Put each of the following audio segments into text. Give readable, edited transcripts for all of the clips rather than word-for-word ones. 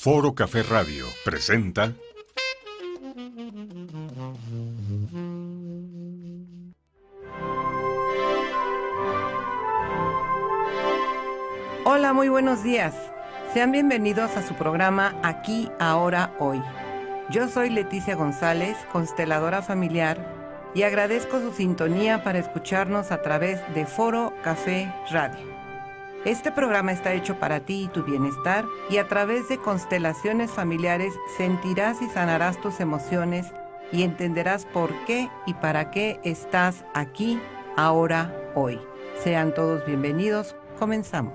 Foro Café Radio presenta Hola, muy buenos días. Sean bienvenidos a su programa Aquí, Ahora, Hoy. Yo soy Leticia González, consteladora familiar, y agradezco su sintonía para escucharnos a través de Foro Café Radio. Este programa está hecho para ti y tu bienestar, y a través de constelaciones familiares sentirás y sanarás tus emociones y entenderás por qué y para qué estás aquí, ahora, hoy. Sean todos bienvenidos. Comenzamos.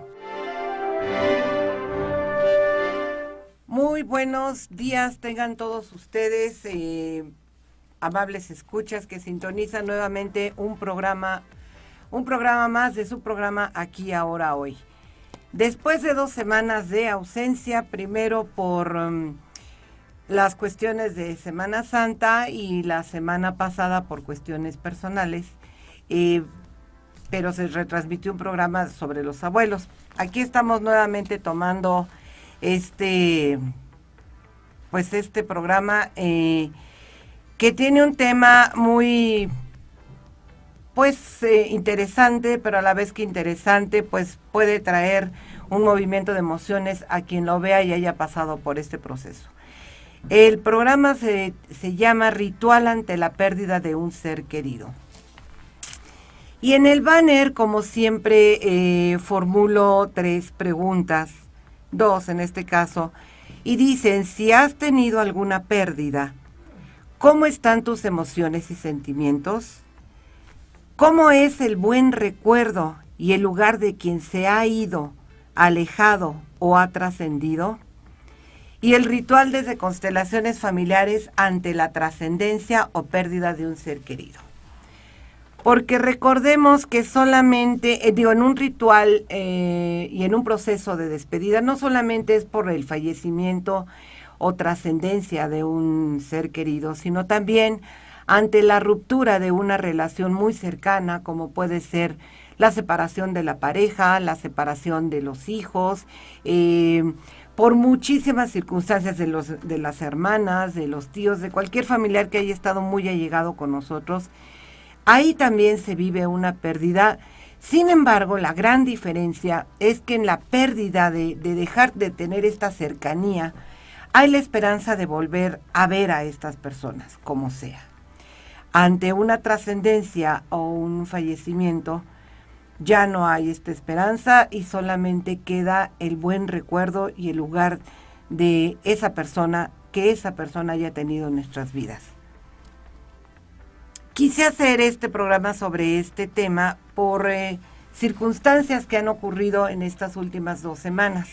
Muy buenos días tengan todos ustedes, amables escuchas que sintonizan nuevamente un programa más de su programa Aquí, Ahora, Hoy. Después de 2 semanas de ausencia, primero por las cuestiones de Semana Santa y la semana pasada por cuestiones personales, pero se retransmitió un programa sobre los abuelos. Aquí estamos nuevamente tomando este programa que tiene un tema muy interesante, pero a la vez que interesante, pues puede traer un movimiento de emociones a quien lo vea y haya pasado por este proceso. El programa se llama Ritual ante la pérdida de un ser querido. Y en el banner, como siempre, formulo 3 preguntas, 2 en este caso, y dicen: si has tenido alguna pérdida, ¿cómo están tus emociones y sentimientos? ¿Cómo es el buen recuerdo y el lugar de quien se ha ido, alejado o ha trascendido? Y el ritual desde constelaciones familiares ante la trascendencia o pérdida de un ser querido. Porque recordemos que solamente, en un ritual y en un proceso de despedida, no solamente es por el fallecimiento o trascendencia de un ser querido, sino también ante la ruptura de una relación muy cercana, como puede ser la separación de la pareja, la separación de los hijos, por muchísimas circunstancias de las hermanas, de los tíos, de cualquier familiar que haya estado muy allegado con nosotros. Ahí también se vive una pérdida. Sin embargo, la gran diferencia es que en la pérdida de dejar de tener esta cercanía, hay la esperanza de volver a ver a estas personas, como sea. Ante una trascendencia o un fallecimiento, ya no hay esta esperanza y solamente queda el buen recuerdo y el lugar de esa persona, que esa persona haya tenido en nuestras vidas. Quise hacer este programa sobre este tema por circunstancias que han ocurrido en estas últimas 2 semanas.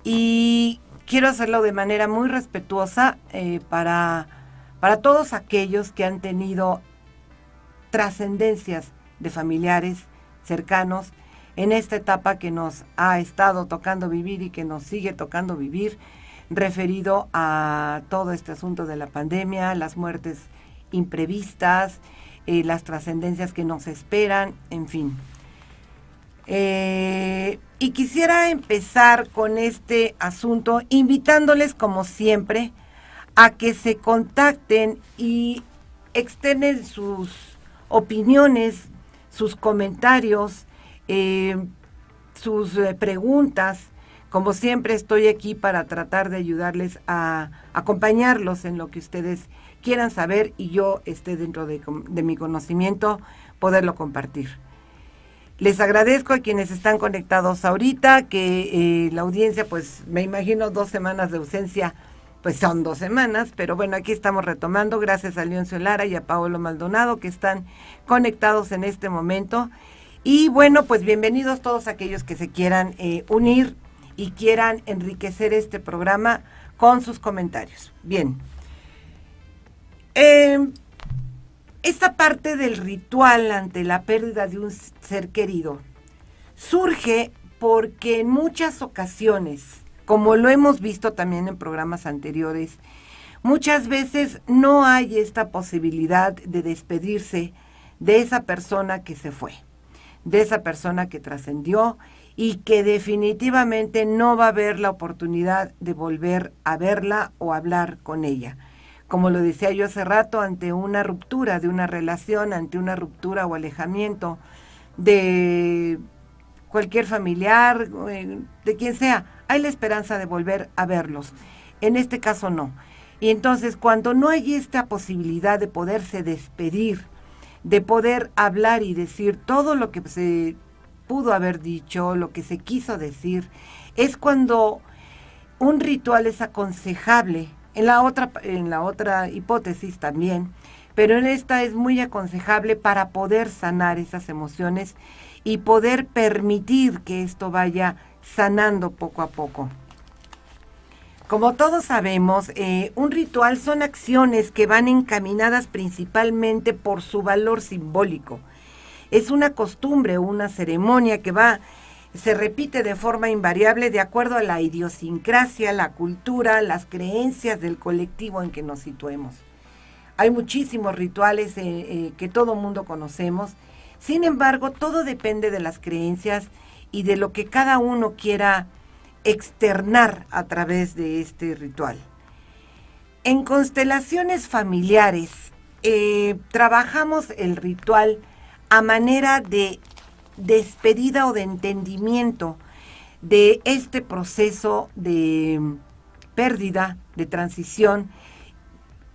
Y quiero hacerlo de manera muy respetuosa para todos aquellos que han tenido trascendencias de familiares cercanos en esta etapa que nos ha estado tocando vivir y que nos sigue tocando vivir, referido a todo este asunto de la pandemia, las muertes imprevistas, las trascendencias que nos esperan, en fin. Y quisiera empezar con este asunto invitándoles, como siempre, a que se contacten y externen sus opiniones, sus comentarios, sus preguntas. Como siempre, estoy aquí para tratar de ayudarles a acompañarlos en lo que ustedes quieran saber y yo esté dentro de mi conocimiento poderlo compartir. Les agradezco a quienes están conectados ahorita, que la audiencia, pues me imagino 2 semanas de ausencia, pues son 2 semanas, pero bueno, aquí estamos retomando, gracias a Leoncio Lara y a Paolo Maldonado, que están conectados en este momento. Y bueno, pues bienvenidos todos aquellos que se quieran unir y quieran enriquecer este programa con sus comentarios. Bien. Esta parte del ritual ante la pérdida de un ser querido surge porque en muchas ocasiones, como lo hemos visto también en programas anteriores, muchas veces no hay esta posibilidad de despedirse de esa persona que se fue, de esa persona que trascendió y que definitivamente no va a haber la oportunidad de volver a verla o hablar con ella. Como lo decía yo hace rato, ante una ruptura de una relación, ante una ruptura o alejamiento de cualquier familiar, de quien sea, hay la esperanza de volver a verlos. En este caso no. Y entonces cuando no hay esta posibilidad de poderse despedir, de poder hablar y decir todo lo que se pudo haber dicho, lo que se quiso decir, es cuando un ritual es aconsejable. En la otra hipótesis también, pero en esta es muy aconsejable para poder sanar esas emociones y poder permitir que esto vaya sanando poco a poco. Como todos sabemos, un ritual son acciones que van encaminadas principalmente por su valor simbólico. Es una costumbre, una ceremonia que se repite de forma invariable de acuerdo a la idiosincrasia, la cultura, las creencias del colectivo en que nos situemos. Hay muchísimos rituales que todo mundo conocemos. Sin embargo, todo depende de las creencias y de lo que cada uno quiera externar a través de este ritual. En constelaciones familiares, trabajamos el ritual a manera de despedida o de entendimiento de este proceso de pérdida, de transición,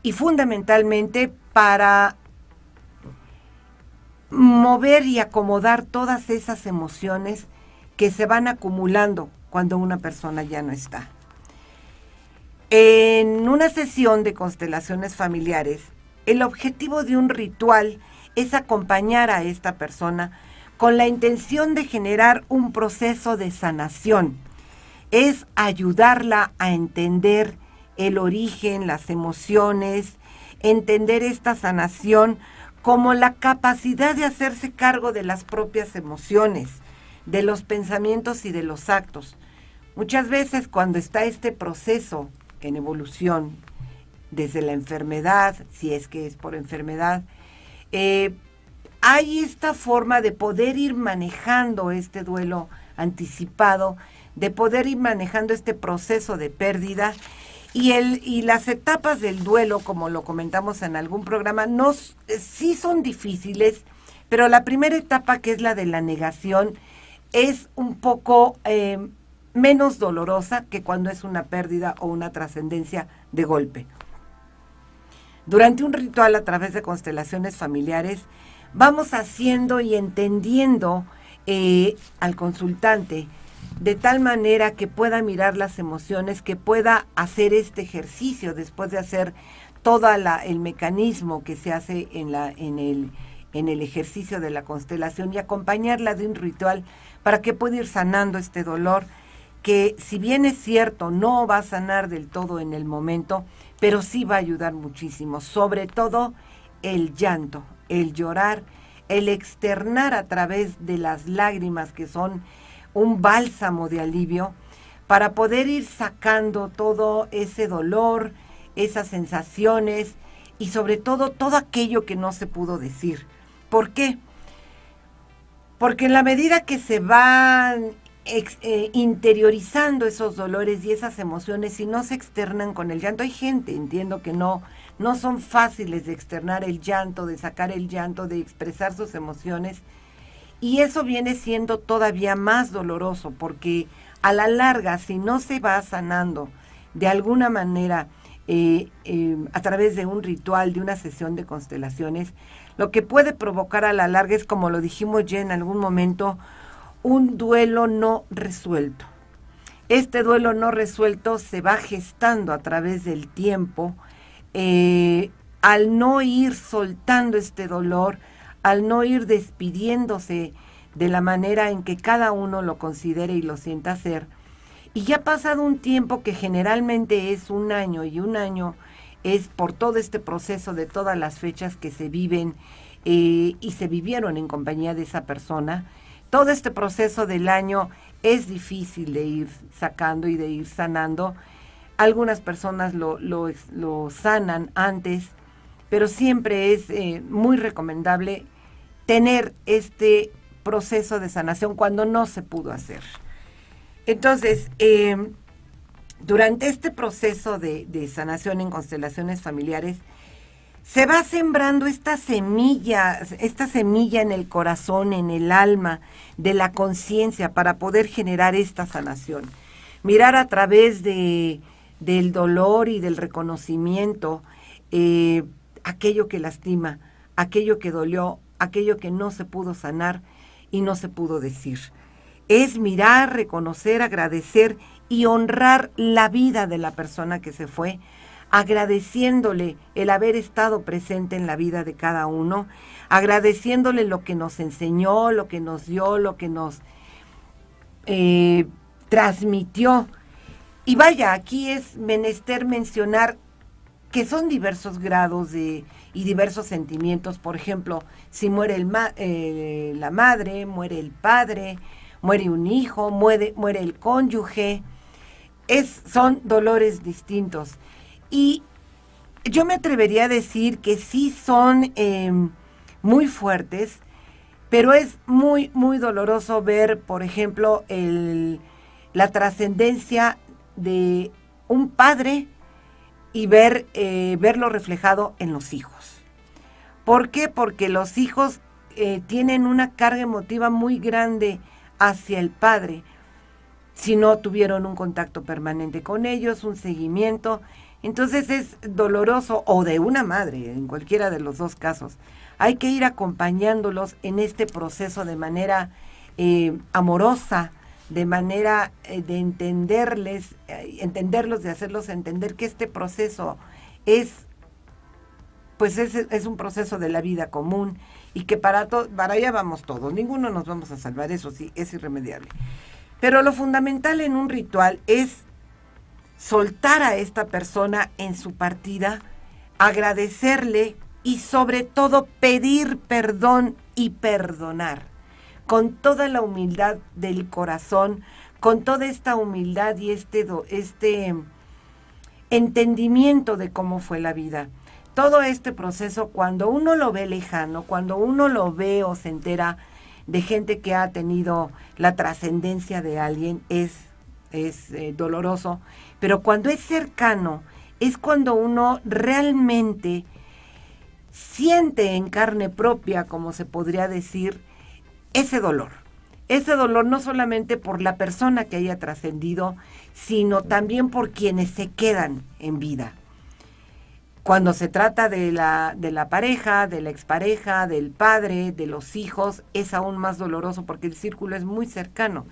y fundamentalmente para mover y acomodar todas esas emociones que se van acumulando cuando una persona ya no está. En una sesión de constelaciones familiares, el objetivo de un ritual es acompañar a esta persona con la intención de generar un proceso de sanación. Es ayudarla a entender el origen, las emociones, entender esta sanación como la capacidad de hacerse cargo de las propias emociones, de los pensamientos y de los actos. Muchas veces cuando está este proceso en evolución, desde la enfermedad, si es que es por enfermedad, hay esta forma de poder ir manejando este duelo anticipado, de poder ir manejando este proceso de pérdida y las etapas del duelo, como lo comentamos en algún programa, sí son difíciles, pero la primera etapa, que es la de la negación, es un poco menos dolorosa que cuando es una pérdida o una trascendencia de golpe. Durante un ritual a través de constelaciones familiares, vamos haciendo y entendiendo al consultante de tal manera que pueda mirar las emociones, que pueda hacer este ejercicio después de hacer todo el mecanismo que se hace en el ejercicio de la constelación, y acompañarla de un ritual para que pueda ir sanando este dolor, que si bien es cierto no va a sanar del todo en el momento, pero sí va a ayudar muchísimo, sobre todo el llanto, el llorar, el externar a través de las lágrimas, que son un bálsamo de alivio, para poder ir sacando todo ese dolor, esas sensaciones y sobre todo aquello que no se pudo decir. ¿Por qué? Porque en la medida que se van interiorizando esos dolores y esas emociones y no se externan con el llanto, hay gente, entiendo que no son fáciles de externar el llanto, de sacar el llanto, de expresar sus emociones, y eso viene siendo todavía más doloroso, porque a la larga, si no se va sanando de alguna manera a través de un ritual, de una sesión de constelaciones, lo que puede provocar a la larga es, como lo dijimos ya en algún momento, un duelo no resuelto. Este duelo no resuelto se va gestando a través del tiempo, al no ir soltando este dolor, al no ir despidiéndose de la manera en que cada uno lo considere y lo sienta hacer. Y ya ha pasado un tiempo, que generalmente es un año, y un año es por todo este proceso de todas las fechas que se viven y se vivieron en compañía de esa persona. Todo este proceso del año es difícil de ir sacando y de ir sanando. Algunas personas lo sanan antes, pero siempre es muy recomendable tener este proceso de sanación cuando no se pudo hacer. Entonces, durante este proceso de sanación en constelaciones familiares, se va sembrando esta semilla en el corazón, en el alma, de la conciencia para poder generar esta sanación. Mirar a través del dolor y del reconocimiento aquello que lastima, aquello que dolió, aquello que no se pudo sanar y no se pudo decir. Es mirar, reconocer, agradecer y honrar la vida de la persona que se fue, agradeciéndole el haber estado presente en la vida de cada uno, agradeciéndole lo que nos enseñó, lo que nos dio, lo que nos transmitió. Y vaya, aquí es menester mencionar que son diversos grados y diversos sentimientos. Por ejemplo, si muere la madre, muere el padre, muere un hijo, muere el cónyuge, son dolores distintos. Y yo me atrevería a decir que sí son muy fuertes, pero es muy, muy doloroso ver, por ejemplo, la trascendencia de un padre y verlo reflejado en los hijos. ¿Por qué? Porque los hijos tienen una carga emotiva muy grande hacia el padre, si no tuvieron un contacto permanente con ellos, un seguimiento. Entonces es doloroso, o de una madre, en cualquiera de los dos casos. Hay que ir acompañándolos en este proceso de manera amorosa, de manera de entenderlos, de hacerlos entender que este proceso es un proceso de la vida común y que para allá vamos todos, ninguno nos vamos a salvar, eso sí, es irremediable. Pero lo fundamental en un ritual es soltar a esta persona en su partida, agradecerle y sobre todo pedir perdón y perdonar, con toda la humildad del corazón, con toda esta humildad y este entendimiento de cómo fue la vida. Todo este proceso, cuando uno lo ve lejano, cuando uno lo ve o se entera de gente que ha tenido la trascendencia de alguien, es doloroso, pero cuando es cercano, es cuando uno realmente siente en carne propia, como se podría decir, ese dolor no solamente por la persona que haya trascendido, sino también por quienes se quedan en vida. Cuando se trata de la pareja, de la expareja, del padre, de los hijos, es aún más doloroso porque el círculo es muy cercano.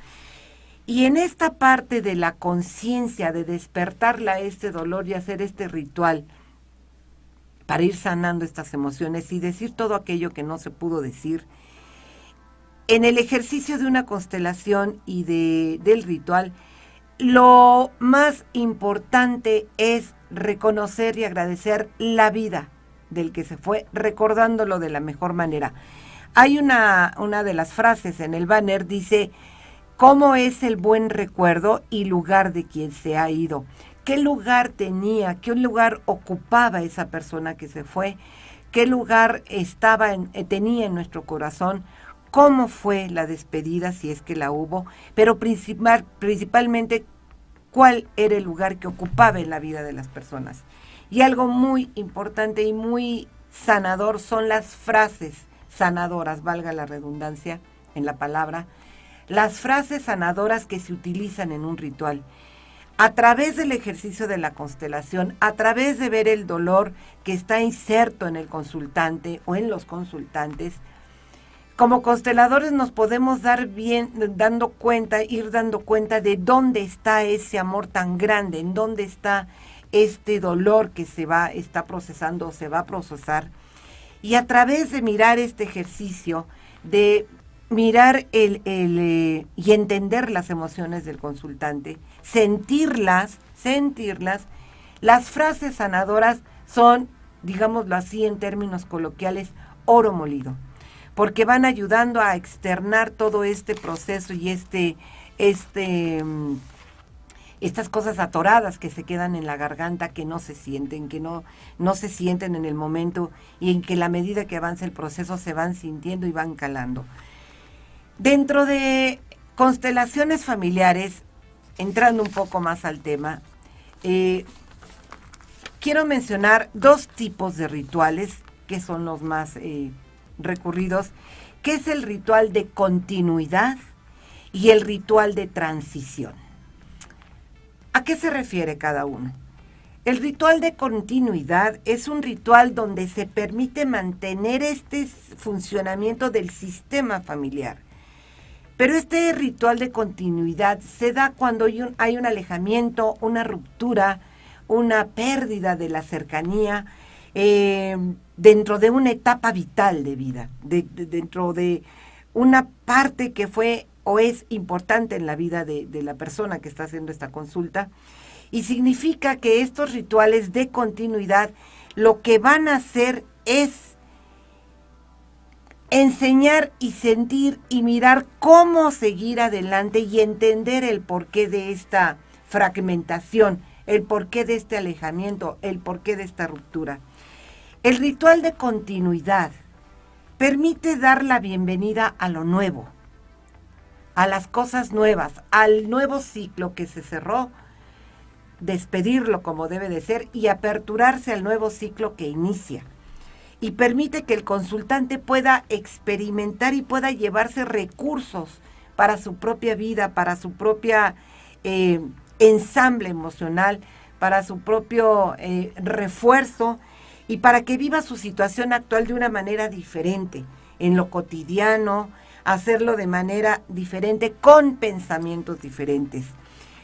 Y en esta parte de la conciencia, de despertarla a este dolor y hacer este ritual para ir sanando estas emociones y decir todo aquello que no se pudo decir, en el ejercicio de una constelación y del ritual, lo más importante es reconocer y agradecer la vida del que se fue, recordándolo de la mejor manera. Hay una de las frases en el banner, dice: ¿cómo es el buen recuerdo y lugar de quien se ha ido? ¿Qué lugar tenía, qué lugar ocupaba esa persona que se fue? ¿Qué lugar tenía en nuestro corazón? ¿Cómo fue la despedida, si es que la hubo? Pero principalmente, ¿cuál era el lugar que ocupaba en la vida de las personas? Y algo muy importante y muy sanador son las frases sanadoras, valga la redundancia en la palabra, las frases sanadoras que se utilizan en un ritual. A través del ejercicio de la constelación, a través de ver el dolor que está inserto en el consultante o en los consultantes, como consteladores nos podemos ir dando cuenta de dónde está ese amor tan grande, en dónde está este dolor que está procesando o se va a procesar. Y a través de mirar este ejercicio, de mirar y entender las emociones del consultante, sentirlas, las frases sanadoras son, digámoslo así en términos coloquiales, oro molido, porque van ayudando a externar todo este proceso y estas cosas atoradas que se quedan en la garganta, que no se sienten, que no se sienten en el momento, y en que a la medida que avanza el proceso se van sintiendo y van calando. Dentro de constelaciones familiares, entrando un poco más al tema, quiero mencionar 2 tipos de rituales que son los más recurridos, que es el ritual de continuidad y el ritual de transición. ¿A qué se refiere cada uno? El ritual de continuidad es un ritual donde se permite mantener este funcionamiento del sistema familiar. Pero este ritual de continuidad se da cuando hay un alejamiento, una ruptura, una pérdida de la cercanía dentro de una etapa vital de vida, dentro de una parte que fue o es importante en la vida de la persona que está haciendo esta consulta. Y significa que estos rituales de continuidad lo que van a hacer es enseñar y sentir y mirar cómo seguir adelante y entender el porqué de esta fragmentación, el porqué de este alejamiento, el porqué de esta ruptura. El ritual de continuidad permite dar la bienvenida a lo nuevo, a las cosas nuevas, al nuevo ciclo que se cerró, despedirlo como debe de ser y aperturarse al nuevo ciclo que inicia. Y permite que el consultante pueda experimentar y pueda llevarse recursos para su propia vida, para su propia ensamble emocional, para su propio refuerzo y para que viva su situación actual de una manera diferente, en lo cotidiano, hacerlo de manera diferente, con pensamientos diferentes.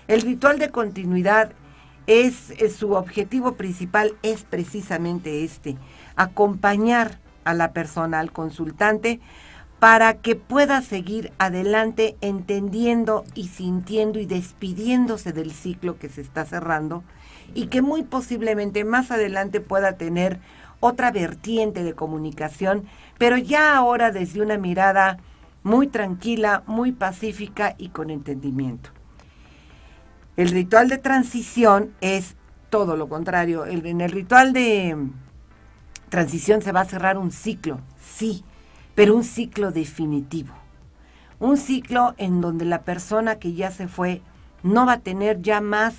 El ritual de continuidad su objetivo principal es precisamente acompañar a la persona, al consultante, para que pueda seguir adelante entendiendo y sintiendo y despidiéndose del ciclo que se está cerrando y que muy posiblemente más adelante pueda tener otra vertiente de comunicación, pero ya ahora desde una mirada muy tranquila, muy pacífica y con entendimiento. El ritual de transición es todo lo contrario. En el ritual de transición se va a cerrar un ciclo, sí, pero un ciclo definitivo. Un ciclo en donde la persona que ya se fue no va a tener ya más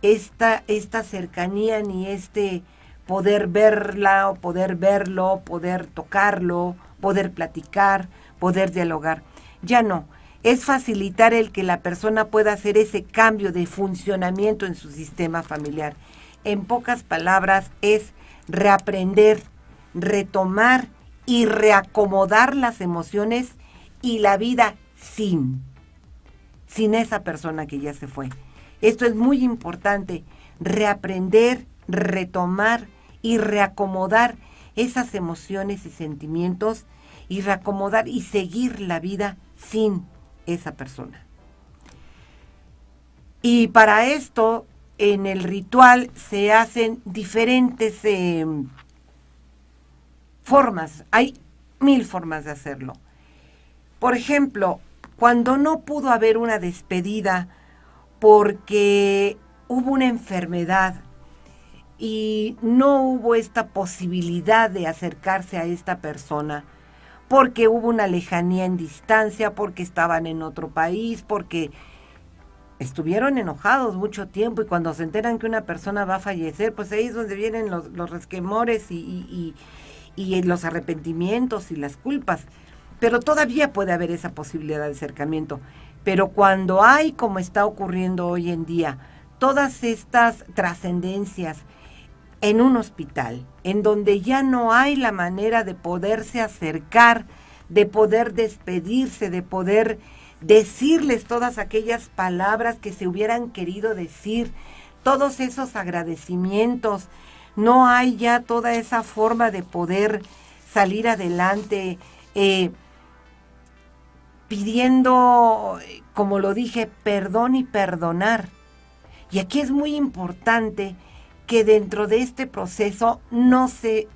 esta cercanía ni poder verla o poder verlo, poder tocarlo, poder platicar, poder dialogar. Ya no. Es facilitar el que la persona pueda hacer ese cambio de funcionamiento en su sistema familiar. En pocas palabras, es reaprender, retomar y reacomodar las emociones y la vida sin esa persona que ya se fue. Esto es muy importante, reaprender, retomar y reacomodar esas emociones y sentimientos y reacomodar y seguir la vida sin esa persona. Y para esto, en el ritual se hacen diferentes formas. Hay 1000 formas de hacerlo. Por ejemplo, cuando no pudo haber una despedida porque hubo una enfermedad y no hubo esta posibilidad de acercarse a esta persona, porque hubo una lejanía en distancia, porque estaban en otro país, porque estuvieron enojados mucho tiempo y cuando se enteran que una persona va a fallecer, pues ahí es donde vienen los resquemores y los arrepentimientos y las culpas. Pero todavía puede haber esa posibilidad de acercamiento. Pero cuando hay, como está ocurriendo hoy en día, todas estas trascendencias en un hospital, en donde ya no hay la manera de poderse acercar, de poder despedirse, de poder decirles todas aquellas palabras que se hubieran querido decir, todos esos agradecimientos, no hay ya toda esa forma de poder salir adelante, pidiendo, como lo dije, perdón y perdonar. Y aquí es muy importante que dentro de este proceso no se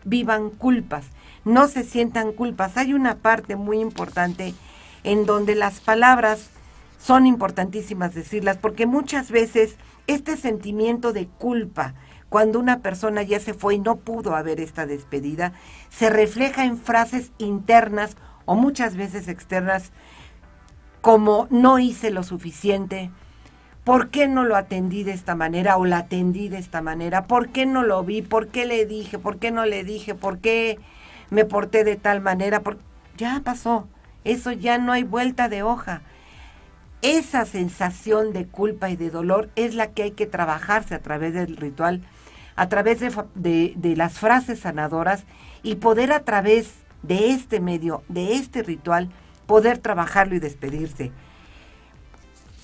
vivan culpas, no se sientan culpas. Hay una parte muy importante en donde las palabras son importantísimas decirlas, porque muchas veces este sentimiento de culpa, cuando una persona ya se fue y no pudo haber esta despedida, se refleja en frases internas o muchas veces externas como no hice lo suficiente, ¿por qué no lo atendí de esta manera o la atendí de esta manera? ¿Por qué no lo vi? ¿Por qué le dije? ¿Por qué no le dije? ¿Por qué me porté de tal manera? Ya pasó, eso ya no hay vuelta de hoja. Esa sensación de culpa y de dolor es la que hay que trabajarse a través del ritual, a través de las frases sanadoras y poder a través de este medio, de este ritual, poder trabajarlo y despedirse.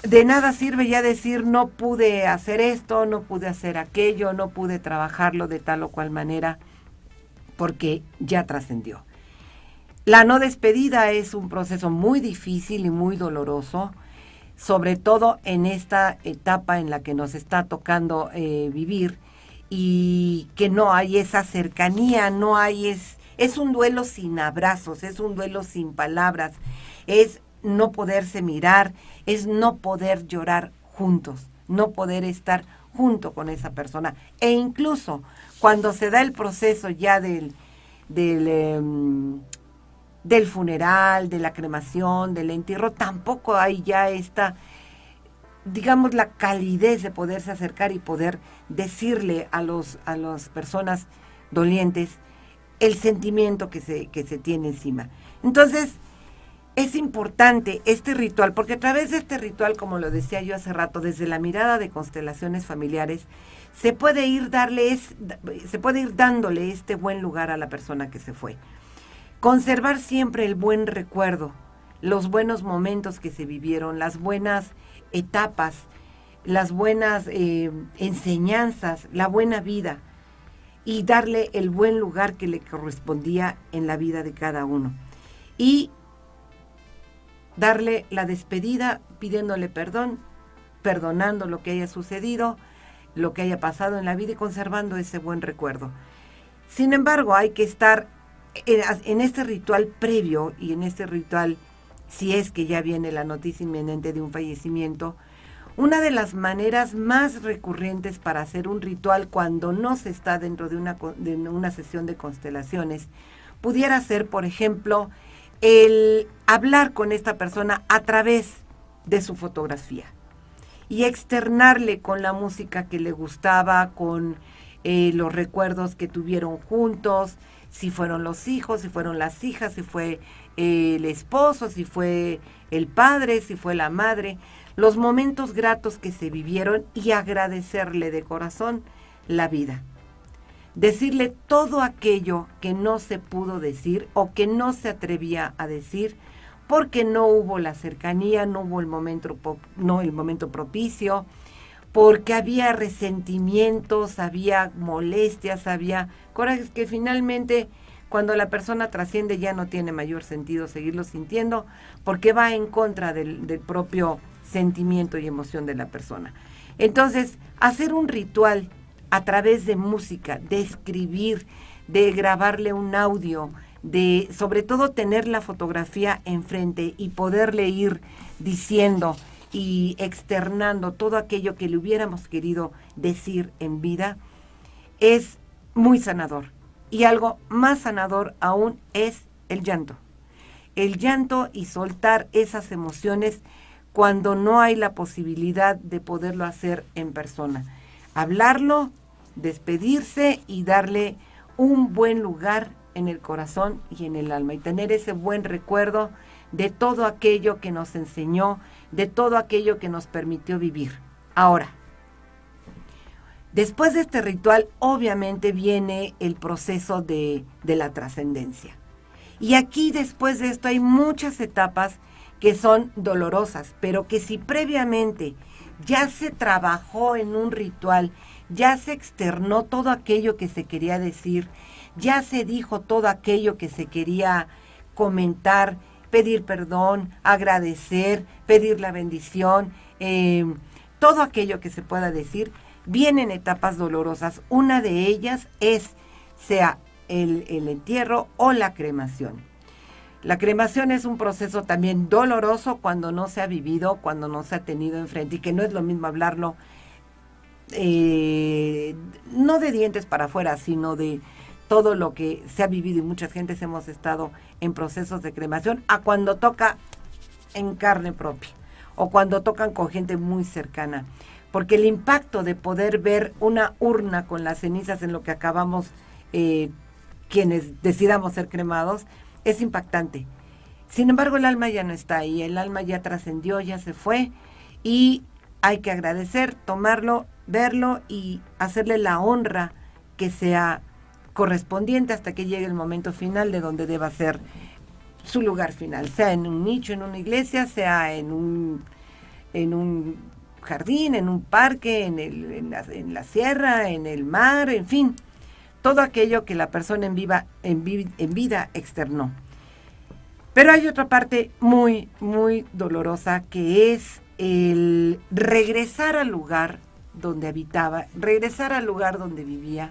De nada sirve ya decir no pude hacer esto, no pude hacer aquello, no pude trabajarlo de tal o cual manera, porque ya trascendió. La no despedida es un proceso muy difícil y muy doloroso, sobre todo en esta etapa en la que nos está tocando vivir, y que no hay esa cercanía, no hay, es un duelo sin abrazos, es un duelo sin palabras, es no poderse mirar, es no poder llorar juntos, no poder estar junto con esa persona. E incluso cuando se da el proceso ya del funeral, de la cremación, del entierro, tampoco hay ya esta, digamos, la calidez de poderse acercar y poder decirle a las personas dolientes el sentimiento que se tiene encima. Entonces, es importante este ritual, porque a través de este ritual, como lo decía yo hace rato, desde la mirada de constelaciones familiares, se puede ir dándole este buen lugar a la persona que se fue. Conservar siempre el buen recuerdo, los buenos momentos que se vivieron, las buenas etapas, las buenas enseñanzas, la buena vida, y darle el buen lugar que le correspondía en la vida de cada uno. Y darle la despedida pidiéndole perdón, perdonando lo que haya sucedido, lo que haya pasado en la vida y conservando ese buen recuerdo. Sin embargo, hay que estar en este ritual previo y en este ritual, si es que ya viene la noticia inminente de un fallecimiento. Una de las maneras más recurrentes para hacer un ritual cuando no se está dentro de una sesión de constelaciones pudiera ser, por ejemplo, el hablar con esta persona a través de su fotografía y externarle con la música que le gustaba, con los recuerdos que tuvieron juntos, si fueron los hijos, si fueron las hijas, si fue el esposo, si fue el padre, si fue la madre, los momentos gratos que se vivieron, y agradecerle de corazón la vida. Decirle todo aquello que no se pudo decir o que no se atrevía a decir porque no hubo la cercanía, no hubo el momento propicio, porque había resentimientos, había molestias, había corajes que finalmente cuando la persona trasciende ya no tiene mayor sentido seguirlo sintiendo, porque va en contra del propio sentimiento y emoción de la persona. Entonces, hacer un ritual a través de música, de escribir, de grabarle un audio, de sobre todo tener la fotografía enfrente y poderle ir diciendo y externando todo aquello que le hubiéramos querido decir en vida, es muy sanador. Y algo más sanador aún es el llanto. El llanto y soltar esas emociones cuando no hay la posibilidad de poderlo hacer en persona. Hablarlo, despedirse y darle un buen lugar en el corazón y en el alma, y tener ese buen recuerdo de todo aquello que nos enseñó, de todo aquello que nos permitió vivir. Ahora, después de este ritual, obviamente viene el proceso de la trascendencia. Y aquí, después de esto, hay muchas etapas que son dolorosas, pero que si previamente ya se trabajó en un ritual, ya se externó todo aquello que se quería decir, ya se dijo todo aquello que se quería comentar, pedir perdón, agradecer, pedir la bendición, todo aquello que se pueda decir, vienen etapas dolorosas. Una de ellas sea el entierro o la cremación. La cremación es un proceso también doloroso cuando no se ha vivido, cuando no se ha tenido enfrente, y que no es lo mismo hablarlo, no de dientes para afuera, sino de todo lo que se ha vivido, y muchas gentes hemos estado en procesos de cremación, a cuando toca en carne propia o cuando tocan con gente muy cercana, porque el impacto de poder ver una urna con las cenizas en lo que acabamos, quienes decidamos ser cremados, es impactante. Sin embargo, el alma ya no está ahí, el alma ya trascendió, ya se fue, y hay que agradecer, tomarlo, verlo y hacerle la honra que sea correspondiente hasta que llegue el momento final de donde deba ser su lugar final, sea en un nicho, en una iglesia, sea en un jardín, en un parque, en la sierra, en el mar, en fin, todo aquello que la persona en vida externó. Pero hay otra parte muy, muy dolorosa, que es el regresar al lugar donde habitaba, regresar al lugar donde vivía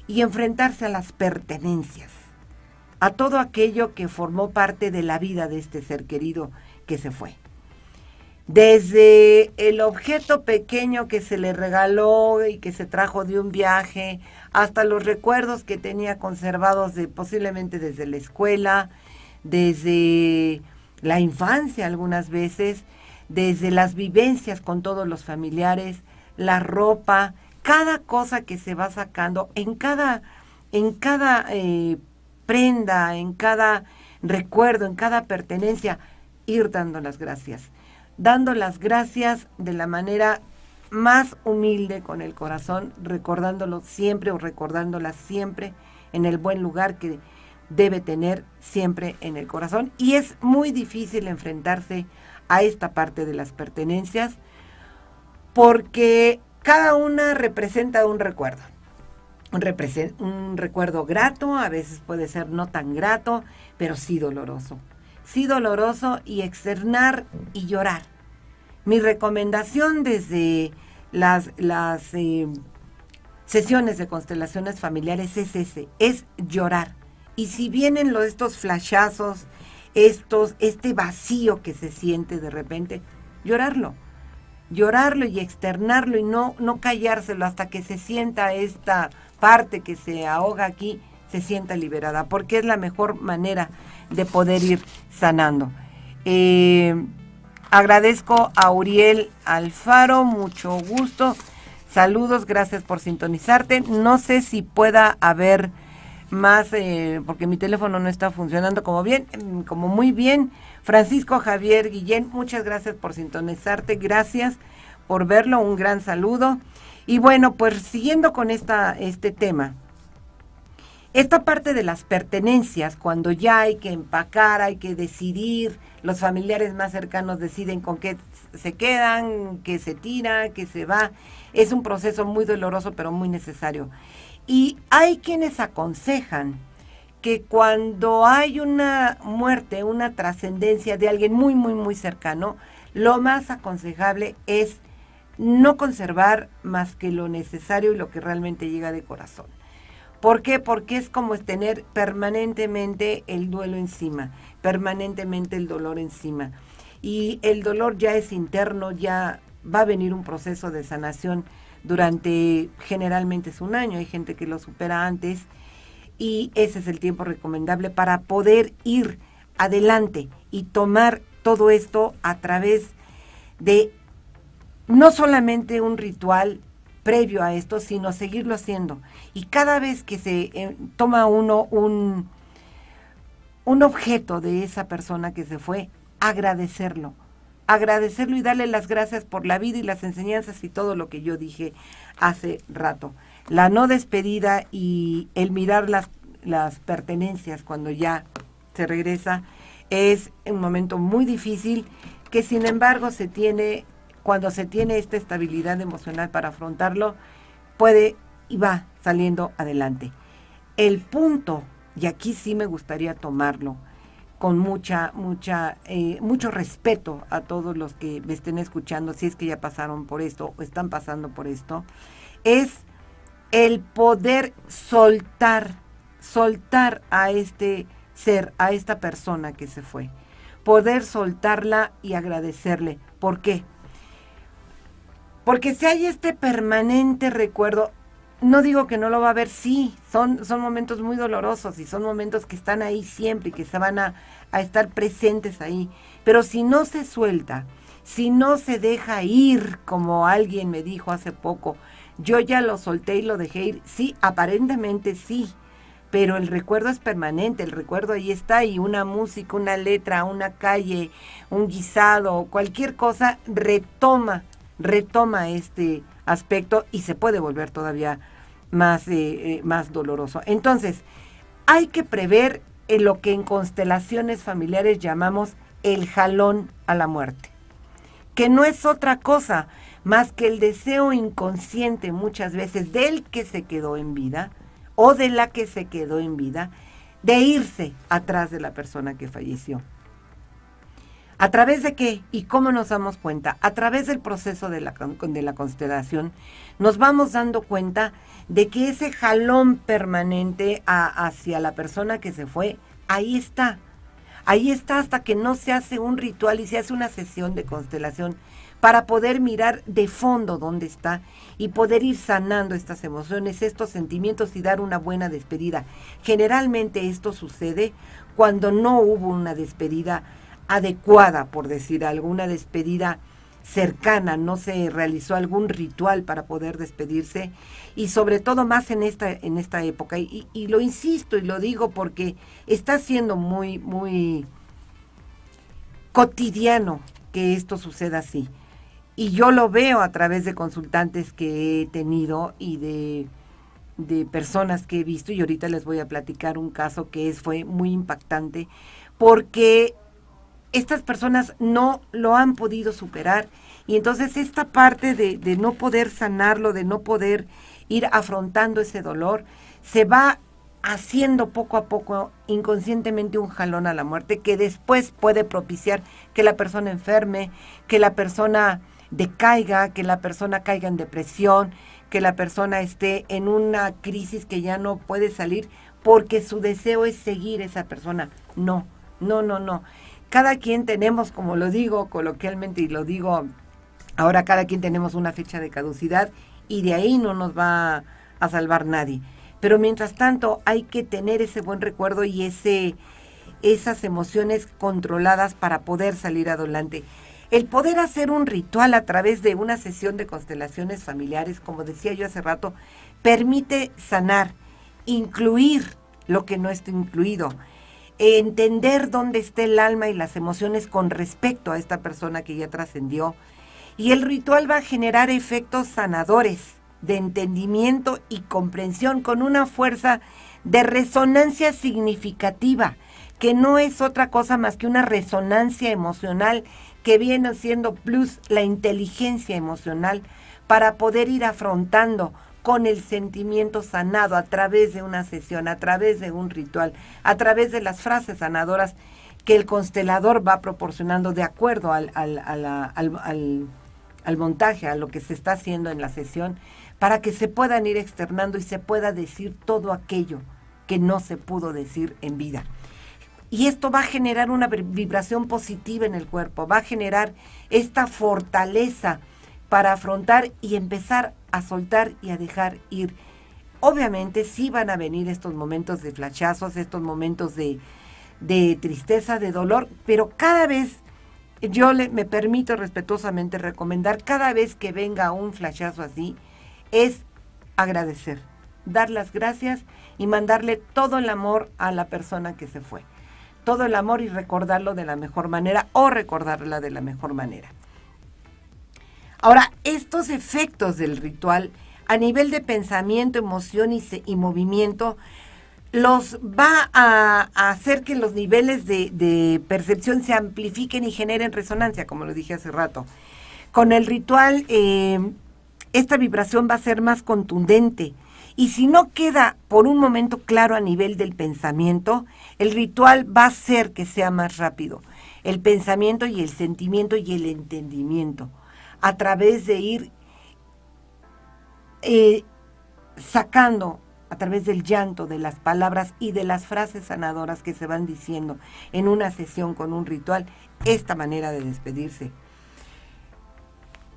y enfrentarse a las pertenencias, a todo aquello que formó parte de la vida de este ser querido que se fue. Desde el objeto pequeño que se le regaló y que se trajo de un viaje, hasta los recuerdos que tenía conservados posiblemente desde la escuela, desde la infancia algunas veces, desde las vivencias con todos los familiares, la ropa, cada cosa que se va sacando, en cada prenda, en cada recuerdo, en cada pertenencia, ir dando las gracias de la manera más humilde, con el corazón, recordándolo siempre o recordándola siempre en el buen lugar que debe tener siempre en el corazón. Y es muy difícil enfrentarse a esta parte de las pertenencias porque cada una representa un recuerdo. Un recuerdo grato, a veces puede ser no tan grato, pero sí doloroso. Sí doloroso, y externar y llorar. Mi recomendación desde las sesiones de constelaciones familiares es llorar. Y si vienen estos flashazos, este vacío que se siente de repente, llorarlo y externarlo, y no callárselo hasta que se sienta esta parte que se ahoga aquí, se sienta liberada, porque es la mejor manera de poder ir sanando. Agradezco a Uriel Alfaro, mucho gusto, saludos, gracias por sintonizarte. No sé si pueda haber más, porque mi teléfono no está funcionando como muy bien. Francisco Javier Guillén, muchas gracias por sintonizarte, gracias por verlo, un gran saludo. Y bueno, pues siguiendo con este tema, esta parte de las pertenencias, cuando ya hay que empacar, hay que decidir, los familiares más cercanos deciden con qué se quedan, qué se tira, qué se va, es un proceso muy doloroso pero muy necesario. Y hay quienes aconsejan que cuando hay una muerte, una trascendencia de alguien muy, muy, muy cercano, lo más aconsejable es no conservar más que lo necesario y lo que realmente llega de corazón. ¿Por qué? Porque es como tener permanentemente el duelo encima, permanentemente el dolor encima. Y el dolor ya es interno, ya va a venir un proceso de sanación generalmente es un año, hay gente que lo supera antes, y ese es el tiempo recomendable para poder ir adelante y tomar todo esto a través de no solamente un ritual previo a esto, sino seguirlo haciendo. Y cada vez que se toma uno un objeto de esa persona que se fue, agradecerlo y darle las gracias por la vida y las enseñanzas y todo lo que yo dije hace rato. La no despedida y el mirar las pertenencias cuando ya se regresa es un momento muy difícil, que sin embargo cuando se tiene esta estabilidad emocional para afrontarlo, puede y va saliendo adelante. El punto, y aquí sí me gustaría tomarlo con mucho respeto a todos los que me estén escuchando, si es que ya pasaron por esto o están pasando por esto, es el poder soltar a este ser, a esta persona que se fue. Poder soltarla y agradecerle. ¿Por qué? Porque si hay este permanente recuerdo, no digo que no lo va a haber, sí, son momentos muy dolorosos y son momentos que están ahí siempre y que se van a a estar presentes ahí. Pero si no se suelta, si no se deja ir, como alguien me dijo hace poco, yo ya lo solté y lo dejé ir. Sí, aparentemente sí, pero el recuerdo es permanente, el recuerdo ahí está, y una música, una letra, una calle, un guisado, cualquier cosa retoma este aspecto y se puede volver todavía más doloroso. Entonces, hay que prever en lo que en constelaciones familiares llamamos el jalón a la muerte, que no es otra cosa más que el deseo inconsciente muchas veces del que se quedó en vida o de la que se quedó en vida de irse atrás de la persona que falleció. ¿A través de qué? ¿Y cómo nos damos cuenta? A través del proceso de la constelación nos vamos dando cuenta de que ese jalón permanente hacia la persona que se fue, ahí está hasta que no se hace un ritual y se hace una sesión de constelación para poder mirar de fondo dónde está y poder ir sanando estas emociones, estos sentimientos y dar una buena despedida. Generalmente esto sucede cuando no hubo una despedida adecuada, por decir algo, una despedida cercana, no se realizó algún ritual para poder despedirse, y sobre todo más en esta época, y lo insisto y lo digo porque está siendo muy, muy cotidiano que esto suceda así, y yo lo veo a través de consultantes que he tenido y de personas que he visto, y ahorita les voy a platicar un caso que fue muy impactante, porque estas personas no lo han podido superar, y entonces esta parte de no poder sanarlo, de no poder ir afrontando ese dolor, se va haciendo poco a poco inconscientemente un jalón a la muerte que después puede propiciar que la persona enferme, que la persona decaiga, que la persona caiga en depresión, que la persona esté en una crisis que ya no puede salir porque su deseo es seguir esa persona. No. Cada quien tenemos, como lo digo coloquialmente y lo digo ahora, cada quien tenemos una fecha de caducidad y de ahí no nos va a salvar nadie. Pero mientras tanto hay que tener ese buen recuerdo y esas emociones controladas para poder salir adelante. El poder hacer un ritual a través de una sesión de constelaciones familiares, como decía yo hace rato, permite sanar, incluir lo que no está incluido, entender dónde está el alma y las emociones con respecto a esta persona que ya trascendió. Y el ritual va a generar efectos sanadores de entendimiento y comprensión con una fuerza de resonancia significativa, que no es otra cosa más que una resonancia emocional que viene siendo plus la inteligencia emocional para poder ir afrontando con el sentimiento sanado a través de una sesión, a través de un ritual, a través de las frases sanadoras que el constelador va proporcionando de acuerdo al montaje, a lo que se está haciendo en la sesión, para que se puedan ir externando y se pueda decir todo aquello que no se pudo decir en vida. Y esto va a generar una vibración positiva en el cuerpo, va a generar esta fortaleza para afrontar y empezar a soltar y a dejar ir. Obviamente sí van a venir estos momentos de flashazos, estos momentos de tristeza, de dolor, pero cada vez, me permito respetuosamente recomendar, cada vez que venga un flashazo así, es agradecer, dar las gracias y mandarle todo el amor a la persona que se fue. Todo el amor y recordarlo de la mejor manera o recordarla de la mejor manera. Ahora, estos efectos del ritual a nivel de pensamiento, emoción y movimiento los va a hacer que los niveles de percepción se amplifiquen y generen resonancia, como lo dije hace rato. Con el ritual, esta vibración va a ser más contundente. Y si no queda por un momento claro a nivel del pensamiento, el ritual va a hacer que sea más rápido. El pensamiento y el sentimiento y el entendimiento. A través de ir sacando, a través del llanto, de las palabras y de las frases sanadoras que se van diciendo en una sesión con un ritual, esta manera de despedirse.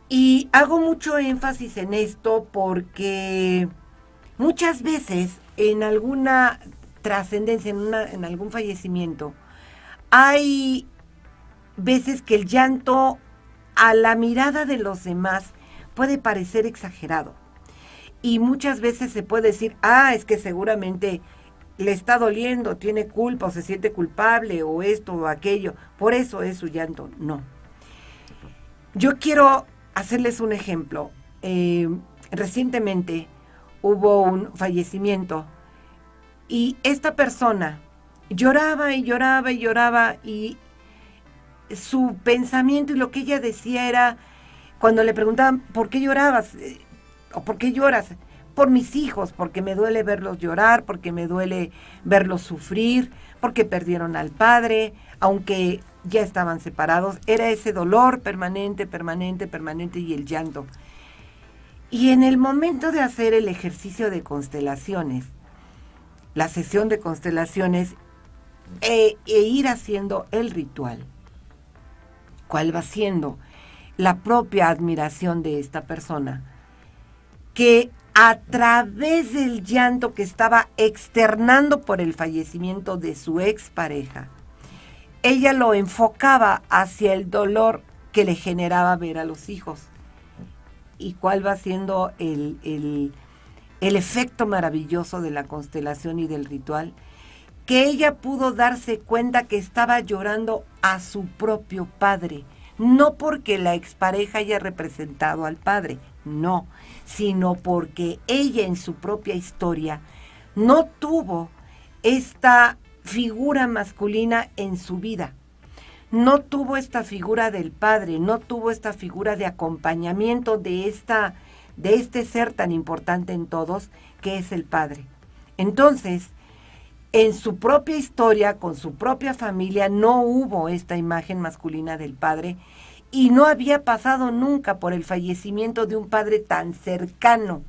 Y hago mucho énfasis en esto porque muchas veces en alguna trascendencia, en algún fallecimiento, Hay veces que el llanto a la mirada de los demás puede parecer exagerado. Y muchas veces se puede decir, es que seguramente le está doliendo, tiene culpa o se siente culpable o esto o aquello. Por eso es su llanto. No. Yo quiero hacerles un ejemplo. Recientemente hubo un fallecimiento y esta persona lloraba y lloraba y lloraba y su pensamiento y lo que ella decía era, cuando le preguntaban, ¿por qué llorabas? ¿O por qué lloras? Por mis hijos, porque me duele verlos llorar, porque me duele verlos sufrir, porque perdieron al padre, aunque ya estaban separados. Era ese dolor permanente, permanente, permanente y el llanto. Y en el momento de hacer el ejercicio de constelaciones, la sesión de constelaciones, e ir haciendo el ritual, ¿cuál va siendo? La propia admiración de esta persona, que a través del llanto que estaba externando por el fallecimiento de su expareja, ella lo enfocaba hacia el dolor que le generaba ver a los hijos. ¿Y cuál va siendo el efecto maravilloso de la constelación y del ritual? Que ella pudo darse cuenta que estaba llorando a su propio padre, no porque la expareja haya representado al padre, no, sino porque ella en su propia historia no tuvo esta figura masculina en su vida, no tuvo esta figura del padre, no tuvo esta figura de acompañamiento de este ser tan importante en todos, que es el padre. Entonces, en su propia historia, con su propia familia, no hubo esta imagen masculina del padre y no había pasado nunca por el fallecimiento de un padre tan cercano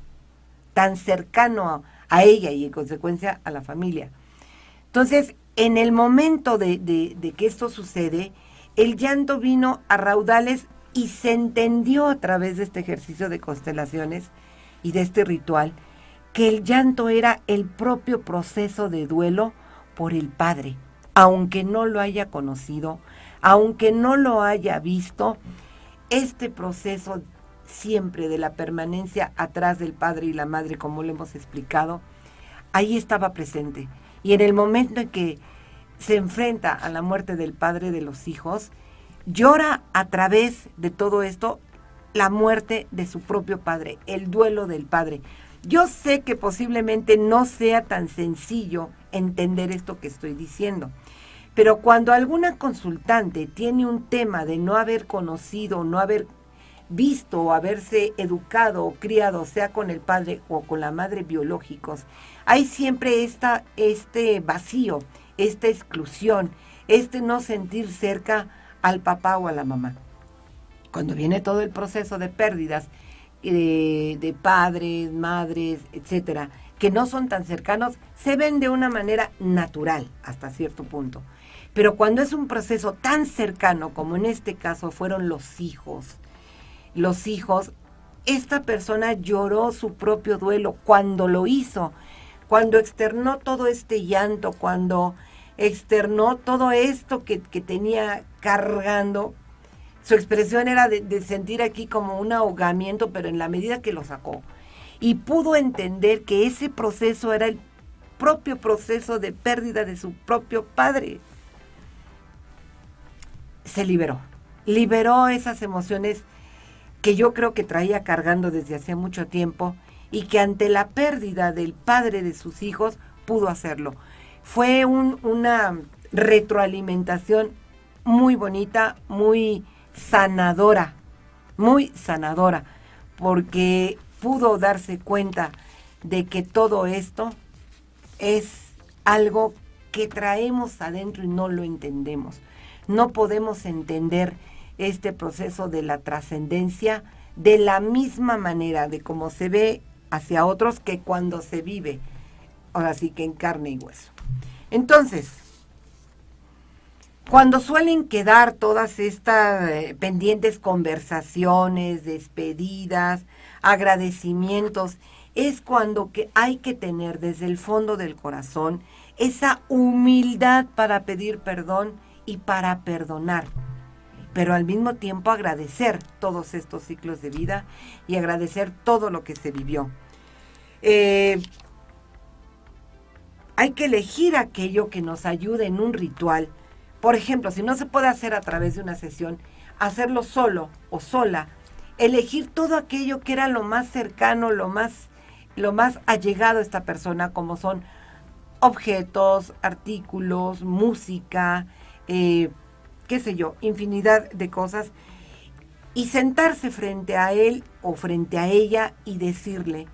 a ella y en consecuencia a la familia. Entonces, en el momento de que esto sucede, el llanto vino a raudales y se entendió a través de este ejercicio de constelaciones y de este ritual que el llanto era el propio proceso de duelo por el padre, aunque no lo haya conocido, aunque no lo haya visto. Este proceso siempre de la permanencia atrás del padre y la madre, como lo hemos explicado, ahí estaba presente. Y en el momento en que se enfrenta a la muerte del padre de los hijos, llora a través de todo esto la muerte de su propio padre, el duelo del padre. Yo sé que posiblemente no sea tan sencillo entender esto que estoy diciendo, pero cuando alguna consultante tiene un tema de no haber conocido, no haber visto o haberse educado o criado, sea con el padre o con la madre biológicos, hay siempre este vacío, esta exclusión, no sentir cerca al papá o a la mamá. Cuando viene todo el proceso de pérdidas, de padres, madres, etcétera, que no son tan cercanos, se ven de una manera natural hasta cierto punto. Pero cuando es un proceso tan cercano, como en este caso fueron los hijos, esta persona lloró su propio duelo cuando lo hizo, cuando externó todo este llanto, cuando externó todo esto que tenía cargando. Su expresión era de sentir aquí como un ahogamiento, pero en la medida que lo sacó. Y pudo entender que ese proceso era el propio proceso de pérdida de su propio padre. Se liberó esas emociones que yo creo que traía cargando desde hace mucho tiempo y que ante la pérdida del padre de sus hijos pudo hacerlo. Fue una retroalimentación muy bonita, muy sanadora, porque pudo darse cuenta de que todo esto es algo que traemos adentro y no lo entendemos. No podemos entender este proceso de la trascendencia de la misma manera de cómo se ve hacia otros que cuando se vive, ahora sí que en carne y hueso. Entonces, cuando suelen quedar todas estas pendientes conversaciones, despedidas, agradecimientos, es cuando hay que tener desde el fondo del corazón esa humildad para pedir perdón y para perdonar, pero al mismo tiempo agradecer todos estos ciclos de vida y agradecer todo lo que se vivió. Hay que elegir aquello que nos ayude en un ritual. Por ejemplo, si no se puede hacer a través de una sesión, hacerlo solo o sola, elegir todo aquello que era lo más cercano, lo más allegado a esta persona, como son objetos, artículos, música, qué sé yo, infinidad de cosas, y sentarse frente a él o frente a ella y decirle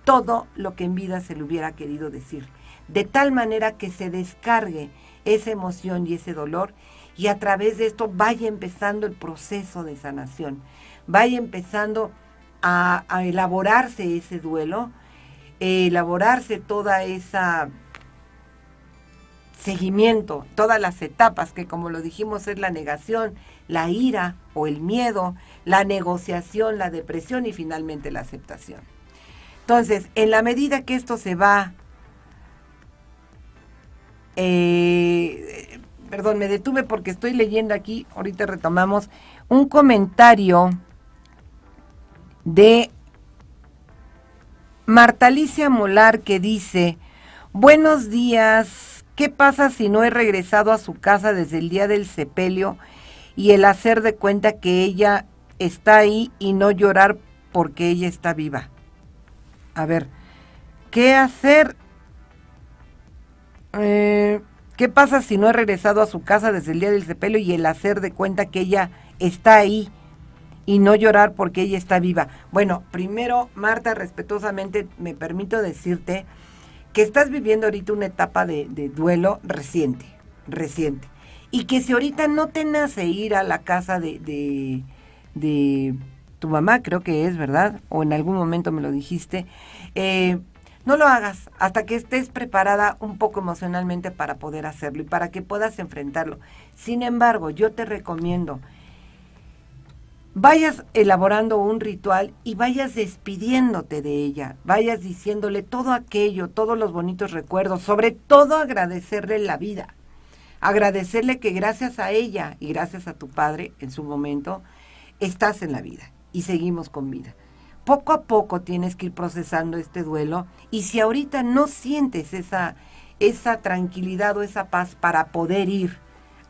todo lo que en vida se le hubiera querido decir, de tal manera que se descargue esa emoción y ese dolor, y a través de esto vaya empezando el proceso de sanación, vaya empezando a elaborarse ese duelo, elaborarse toda esa seguimiento, todas las etapas que, como lo dijimos, es la negación, la ira o el miedo, la negociación, la depresión y finalmente la aceptación. Entonces, en la medida que esto se va, perdón, me detuve porque estoy leyendo aquí, ahorita retomamos, un comentario de Marta Alicia Molar que dice: buenos días, ¿qué pasa si no he regresado a su casa desde el día del sepelio y el hacer de cuenta que ella está ahí y no llorar porque ella está viva? A ver, ¿qué hacer? ¿Qué pasa si no he regresado a su casa desde el día del sepelio y el hacer de cuenta que ella está ahí y no llorar porque ella está viva? Bueno, primero, Marta, respetuosamente me permito decirte que estás viviendo ahorita una etapa de duelo reciente, y que si ahorita no te nace ir a la casa de tu mamá, creo que es, ¿verdad? O en algún momento me lo dijiste, no lo hagas hasta que estés preparada un poco emocionalmente para poder hacerlo y para que puedas enfrentarlo. Sin embargo, yo te recomiendo vayas elaborando un ritual y vayas despidiéndote de ella, vayas diciéndole todo aquello, todos los bonitos recuerdos, sobre todo agradecerle la vida, agradecerle que gracias a ella y gracias a tu padre en su momento, estás en la vida y seguimos con vida. Poco a poco tienes que ir procesando este duelo, y si ahorita no sientes esa tranquilidad o esa paz para poder ir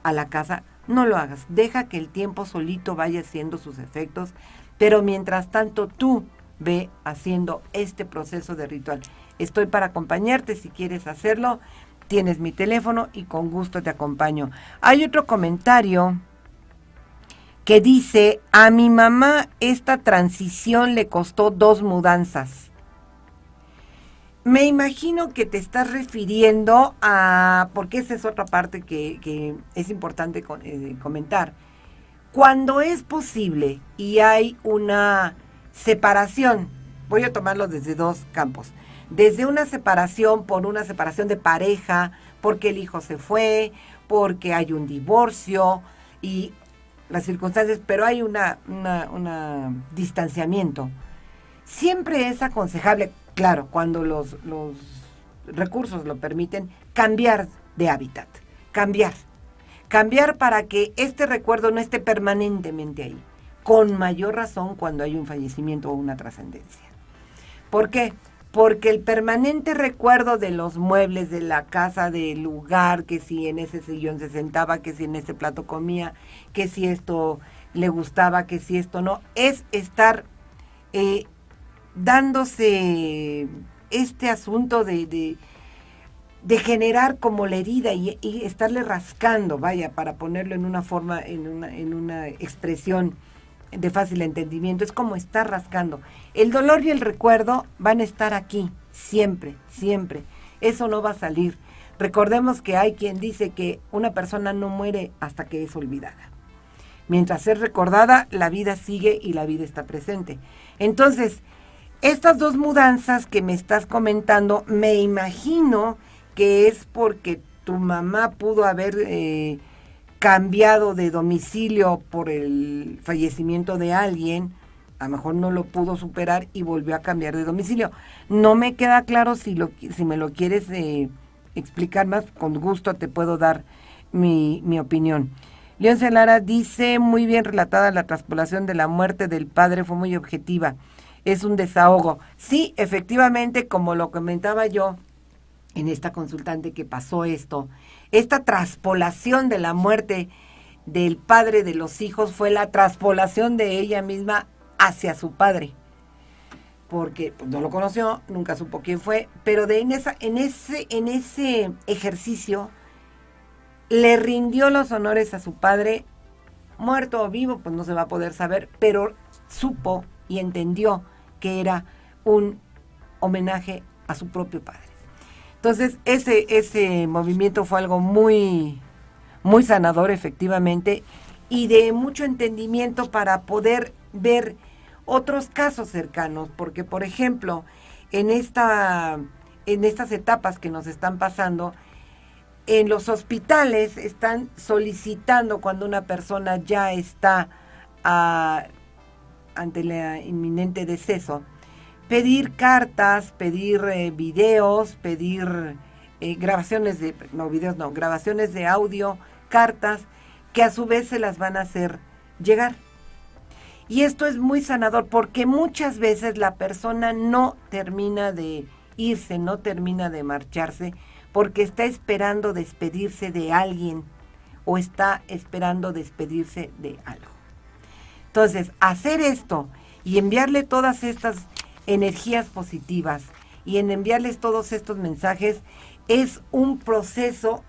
a la casa, no lo hagas, deja que el tiempo solito vaya haciendo sus efectos, pero mientras tanto tú ve haciendo este proceso de ritual. Estoy para acompañarte si quieres hacerlo, tienes mi teléfono y con gusto te acompaño. Hay otro comentario que dice: a mi mamá esta transición le costó 2 mudanzas. Me imagino que te estás refiriendo a, porque esa es otra parte que es importante comentar. Cuando es posible y hay una separación, voy a tomarlo desde 2 campos. Desde una separación, por una separación de pareja, porque el hijo se fue, porque hay un divorcio y las circunstancias, pero hay un distanciamiento. Siempre es aconsejable, claro, cuando los recursos lo permiten, cambiar de hábitat, cambiar para que este recuerdo no esté permanentemente ahí, con mayor razón cuando hay un fallecimiento o una trascendencia. ¿Por qué? Porque el permanente recuerdo de los muebles, de la casa, del lugar, que si en ese sillón se sentaba, que si en ese plato comía, que si esto le gustaba, que si esto no, es estar dándose este asunto de generar como la herida y estarle rascando, vaya, para ponerlo en una forma, en una expresión de fácil entendimiento, es como estar rascando. El dolor y el recuerdo van a estar aquí, siempre, siempre. Eso no va a salir. Recordemos que hay quien dice que una persona no muere hasta que es olvidada. Mientras es recordada, la vida sigue y la vida está presente. Entonces, estas 2 mudanzas que me estás comentando, me imagino que es porque tu mamá pudo haber cambiado de domicilio por el fallecimiento de alguien, a lo mejor no lo pudo superar y volvió a cambiar de domicilio. No me queda claro si me lo quieres explicar más, con gusto te puedo dar mi opinión. León Celara dice, muy bien relatada la traspolación de la muerte del padre, fue muy objetiva, es un desahogo. Sí, efectivamente, como lo comentaba yo en esta consultante que pasó esto, esta traspolación de la muerte del padre de los hijos fue la traspolación de ella misma hacia su padre, porque pues, no lo conoció, nunca supo quién fue, pero en ese ejercicio le rindió los honores a su padre, muerto o vivo, pues no se va a poder saber, pero supo y entendió que era un homenaje a su propio padre. Entonces, ese movimiento fue algo muy, muy sanador, efectivamente, y de mucho entendimiento para poder ver otros casos cercanos, porque, por ejemplo, en estas etapas que nos están pasando, en los hospitales están solicitando cuando una persona ya está ante la inminente deceso, pedir cartas, pedir videos, pedir grabaciones de audio, cartas, que a su vez se las van a hacer llegar. Y esto es muy sanador porque muchas veces la persona no termina de irse, no termina de marcharse, porque está esperando despedirse de alguien o está esperando despedirse de algo. Entonces, hacer esto y enviarle todas estas energías positivas y en enviarles todos estos mensajes es un proceso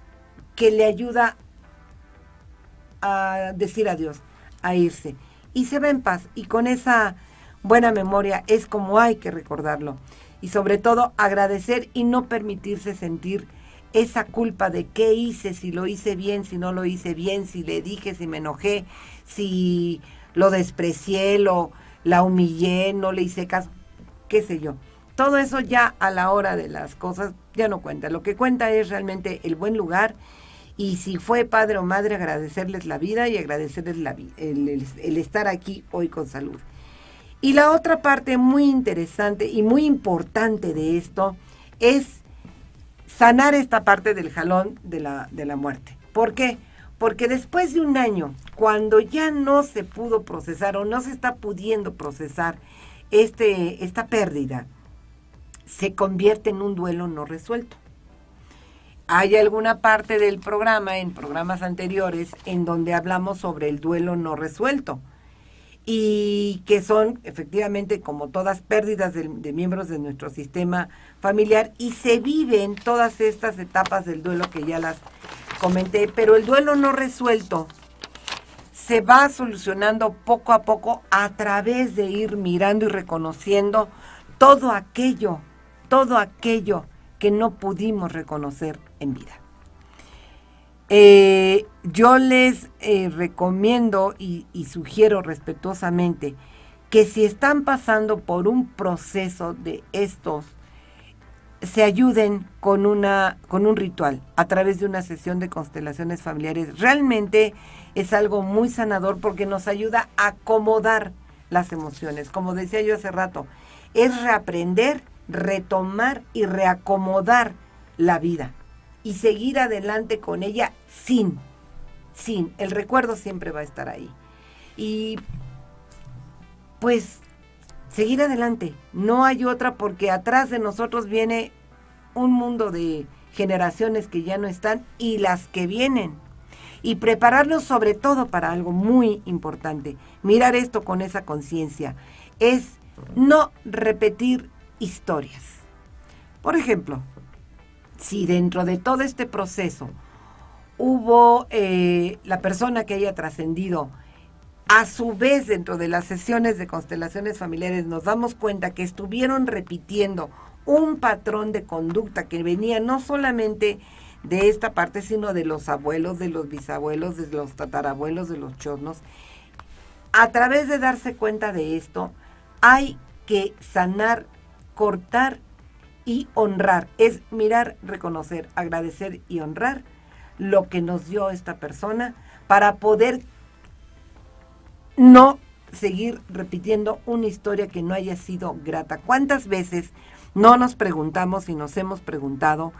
que le ayuda a decir adiós, a irse. Y se va en paz y con esa buena memoria es como hay que recordarlo. Y sobre todo agradecer y no permitirse sentir esa culpa de qué hice, si lo hice bien, si no lo hice bien, si le dije, si me enojé, si lo desprecié, la humillé, no le hice caso, qué sé yo. Todo eso ya a la hora de las cosas ya no cuenta. Lo que cuenta es realmente el buen lugar y si fue padre o madre, agradecerles la vida y agradecerles el estar aquí hoy con salud. Y la otra parte muy interesante y muy importante de esto es sanar esta parte del jalón de la muerte. ¿Por qué? Porque después de un año, cuando ya no se pudo procesar o no se está pudiendo procesar esta pérdida, se convierte en un duelo no resuelto. Hay alguna parte del programa, en programas anteriores, en donde hablamos sobre el duelo no resuelto y que son efectivamente como todas pérdidas de miembros de nuestro sistema familiar y se viven todas estas etapas del duelo que ya las comenté, pero el duelo no resuelto se va solucionando poco a poco a través de ir mirando y reconociendo todo aquello que no pudimos reconocer en vida. Yo les recomiendo y sugiero respetuosamente que si están pasando por un proceso de estos, se ayuden con un ritual a través de una sesión de constelaciones familiares. Realmente es algo muy sanador porque nos ayuda a acomodar las emociones. Como decía yo hace rato, es reaprender, retomar y reacomodar la vida y seguir adelante con ella sin. El recuerdo siempre va a estar ahí. Y pues seguir adelante, no hay otra porque atrás de nosotros viene un mundo de generaciones que ya no están y las que vienen. Y prepararnos sobre todo para algo muy importante, mirar esto con esa conciencia, es no repetir historias. Por ejemplo, si dentro de todo este proceso hubo la persona que haya trascendido, a su vez dentro de las sesiones de constelaciones familiares nos damos cuenta que estuvieron repitiendo un patrón de conducta que venía no solamente de esta parte, sino de los abuelos, de los bisabuelos, de los tatarabuelos, de los chosnos. A través de darse cuenta de esto, hay que sanar, cortar y honrar. Es mirar, reconocer, agradecer y honrar lo que nos dio esta persona para poder no seguir repitiendo una historia que no haya sido grata. ¿Cuántas veces no nos preguntamos y nos hemos preguntado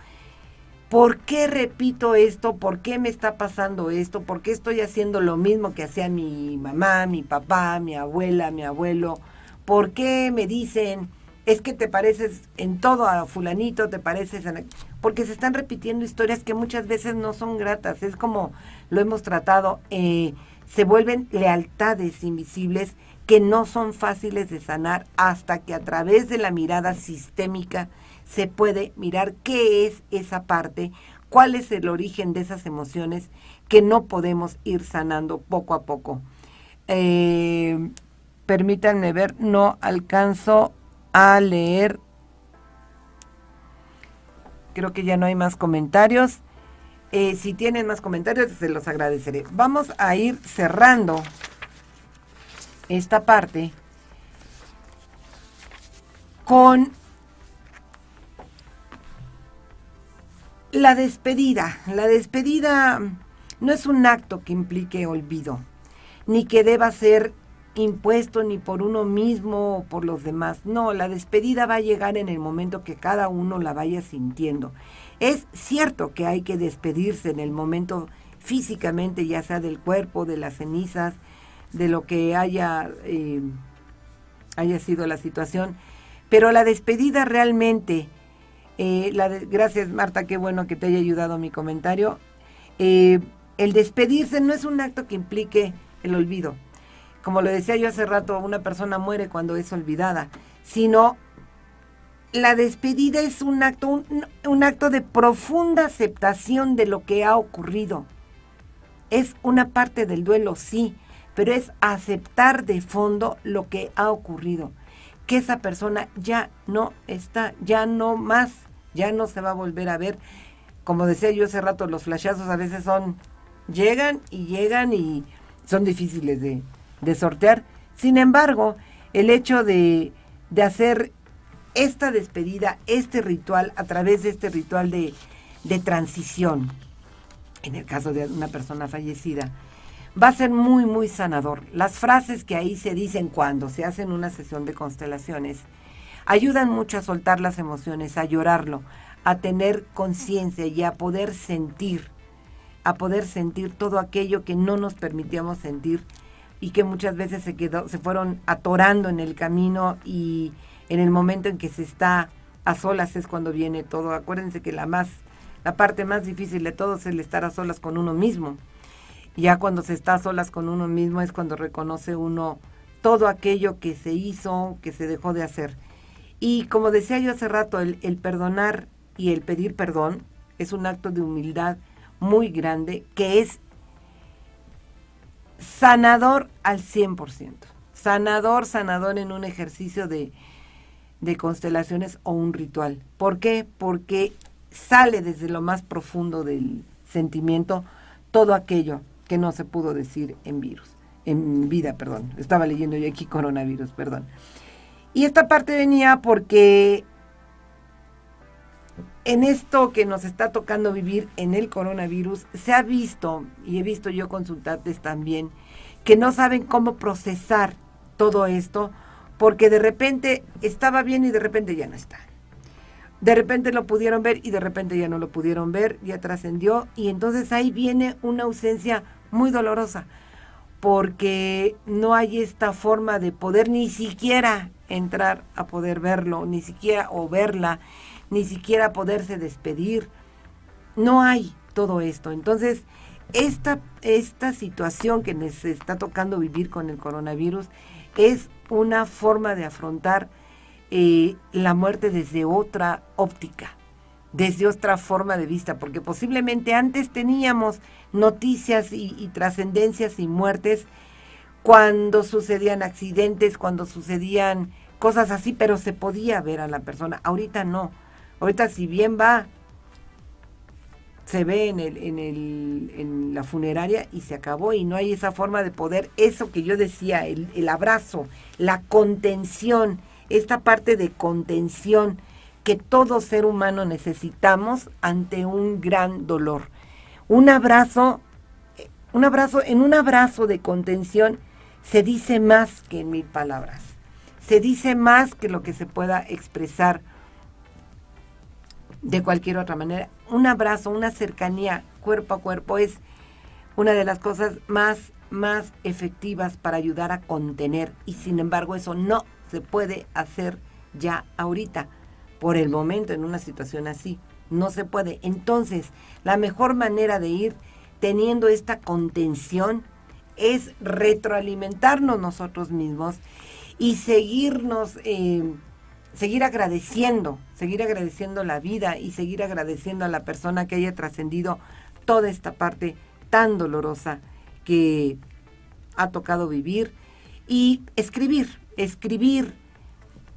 ¿por qué repito esto? ¿Por qué me está pasando esto? ¿Por qué estoy haciendo lo mismo que hacía mi mamá, mi papá, mi abuela, mi abuelo? ¿Por qué me dicen, es que te pareces en todo a fulanito, te pareces a... Porque se están repitiendo historias que muchas veces no son gratas, es como lo hemos tratado, se vuelven lealtades invisibles que no son fáciles de sanar hasta que a través de la mirada sistémica se puede mirar qué es esa parte, cuál es el origen de esas emociones que no podemos ir sanando poco a poco. Permítanme ver, no alcanzo a leer. Creo que ya no hay más comentarios. Si tienen más comentarios, se los agradeceré. Vamos a ir cerrando esta parte con la despedida. La despedida no es un acto que implique olvido, ni que deba ser impuesto ni por uno mismo o por los demás. No, la despedida va a llegar en el momento que cada uno la vaya sintiendo. Es cierto que hay que despedirse en el momento físicamente, ya sea del cuerpo, de las cenizas, de lo que haya sido la situación, pero la despedida realmente, gracias Marta, qué bueno que te haya ayudado mi comentario, el despedirse no es un acto que implique el olvido. Como lo decía yo hace rato, una persona muere cuando es olvidada, sino la despedida es un acto de profunda aceptación de lo que ha ocurrido. Es una parte del duelo, sí, pero es aceptar de fondo lo que ha ocurrido, que esa persona ya no está, ya no más, ya no se va a volver a ver. Como decía yo hace rato, los flashazos a veces llegan y son difíciles de sortear. Sin embargo, el hecho de hacer esta despedida, este ritual, a través de este ritual de transición, en el caso de una persona fallecida, va a ser muy, muy sanador. Las frases que ahí se dicen cuando se hacen una sesión de constelaciones ayudan mucho a soltar las emociones, a llorarlo, a tener conciencia y a poder sentir todo aquello que no nos permitíamos sentir y que muchas veces se fueron atorando en el camino, y en el momento en que se está a solas es cuando viene todo. Acuérdense que la parte más difícil de todo es el estar a solas con uno mismo. Ya cuando se está a solas con uno mismo es cuando reconoce uno todo aquello que se hizo, que se dejó de hacer. Y como decía yo hace rato, el perdonar y el pedir perdón es un acto de humildad muy grande, que es sanador al 100%. Sanador en un ejercicio de constelaciones o un ritual. ¿Por qué? Porque sale desde lo más profundo del sentimiento todo aquello que no se pudo decir en vida. Estaba leyendo yo aquí coronavirus, perdón. Y esta parte venía porque en esto que nos está tocando vivir en el coronavirus, se ha visto, y he visto yo consultantes también, que no saben cómo procesar todo esto, porque de repente estaba bien y de repente ya no está. De repente lo pudieron ver y de repente ya no lo pudieron ver, ya trascendió, y entonces ahí viene una ausencia muy dolorosa, porque no hay esta forma de poder ni siquiera entrar a poder verlo, ni siquiera o verla, ni siquiera poderse despedir. No hay todo esto. Entonces, esta situación que nos está tocando vivir con el coronavirus es una forma de afrontar la muerte desde otra óptica, desde otra forma de vista, porque posiblemente antes teníamos noticias y trascendencias y muertes cuando sucedían accidentes, cuando sucedían cosas así, pero se podía ver a la persona. Ahorita no. Ahorita, si bien se ve en la funeraria y se acabó, y no hay esa forma de poder, eso que yo decía, el abrazo, la contención, esta parte de contención que todo ser humano necesitamos ante un gran dolor. En un abrazo de contención se dice más que en 1000 palabras. Se dice más que lo que se pueda expresar de cualquier otra manera, un abrazo, una cercanía cuerpo a cuerpo es una de las cosas más efectivas para ayudar a contener, y sin embargo eso no se puede hacer ya ahorita, por el momento, en una situación así, no se puede. Entonces, la mejor manera de ir teniendo esta contención es retroalimentarnos nosotros mismos y seguir agradeciendo la vida y seguir agradeciendo a la persona que haya trascendido toda esta parte tan dolorosa que ha tocado vivir, y escribir,